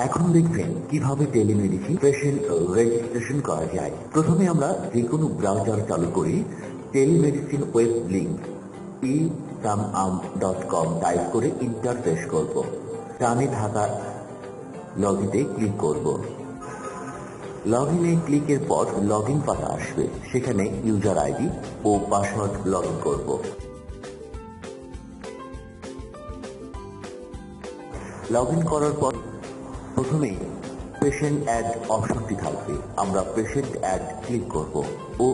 এখন দেখবেন কিভাবে টেলিমেডিসিন পেশেন্ট রেজিস্ট্রেশন করা যায়। প্রথমে আমরা যে কোনো ব্রাউজার চালু করি, telemedicine web link esamam.com type করে ইন্টারফেস করব। ডানে থাকা লগইনে ক্লিক করব। লগইনে ক্লিকের পর লগইন পাতা আসবে, সেখানে ইউজার আইডি ও পাসওয়ার্ড লগইন করব। লগইন করার পর প্রথমে পেশেন্ট অ্যাড অপশনটি থাকবে, আমরা পেশেন্ট অ্যাড ক্লিক করব ও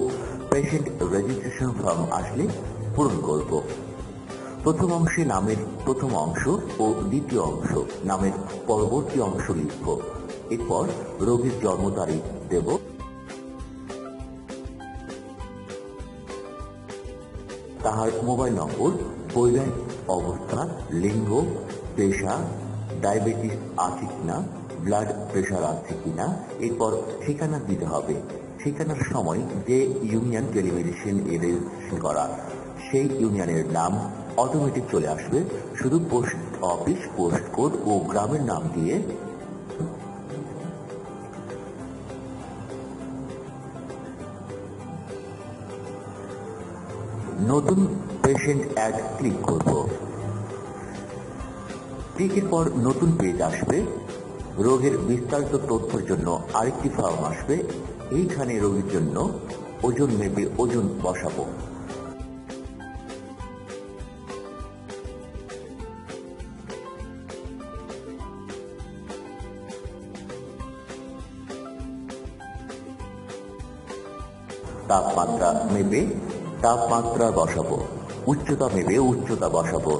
পেশেন্ট রেজিস্ট্রেশন ফর্ম আসলে পূরণ করব। প্রথম অংশে নামের প্রথম অংশ ও দ্বিতীয় অংশ নামের পরবর্তী অংশ লিখব। এরপর রোগীর জন্ম তারিখ দেব, তাহার মোবাইল নম্বর, বৈবাহিক অবস্থা, লিঙ্গ, পেশা, ডায়াবেটিস আছে কিনা, ব্লাড প্রেশার আছে কিনা। এরপর ঠিকানা দিতে হবে। ঠিকানার সময় যে ইউনিয়ন টেলিমেডিসিন রেজিস্ট্রেশন করা সেই ইউনিয়নের নাম অটোমেটিক চলে আসবে। শুধু পোস্ট অফিস, পোস্ট কোড ও গ্রামের নাম দিয়ে নতুন পেশেন্ট অ্যাড ক্লিক করব। ক্লিকের পর নতুন পেজ আসবে। রোগের বিস্তারিত তথ্যের জন্য আরেকটি ফর্ম আসবে। এইখানে রোগীর জন্য ওজন মেপে ওজন বসাবো। তাপমাত্রা মেপে তাপমাত্রা বসাবো। উচ্চতা মেপে উচ্চতা বসাবো।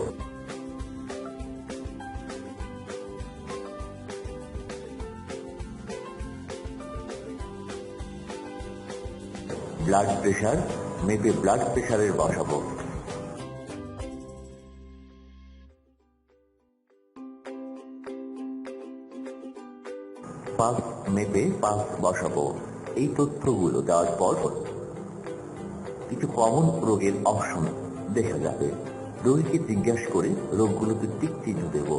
ব্লাড প্রেশার মেপে ব্লাড প্রেশারের বসাবো। পালস মেপে পালস বসাবো। এই তথ্যগুলো দেওয়ার পর কিছু কমন রোগের অপশন দেখা যাবে। রোগীকে জিজ্ঞাসা করে রোগগুলোকে টিক চিহ্ন দেব।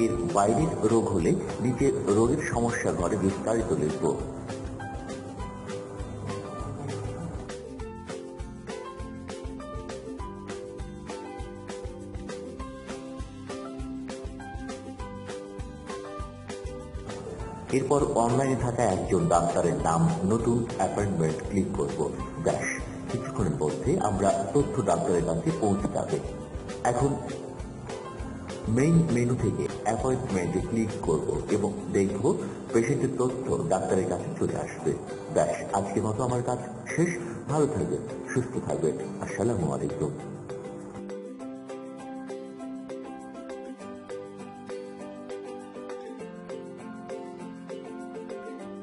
এর বাইরের রোগ হলে নিচে রোগের সমস্যা ঘরে বিস্তারিত লিখব। এরপর অনলাইনে থাকা একজন ডাক্তারের নাম, নতুন অ্যাপয়েন্টমেন্ট ক্লিক করব। ব্যাস, কিছুক্ষণের মধ্যে আমরা তথ্য ডাক্তারের কাছে পৌঁছে যাবে। এখন মেইন মেনু থেকে অ্যাপয়েন্টমেন্টে ক্লিক করব এবং দেখব পেশেন্টের তথ্য ডাক্তারের কাছে চলে আসবে। ব্যাস, আজকের মতো আমার কাজ শেষ। ভালো থাকবেন, সুস্থ থাকবেন। আসসালামু আলাইকুম।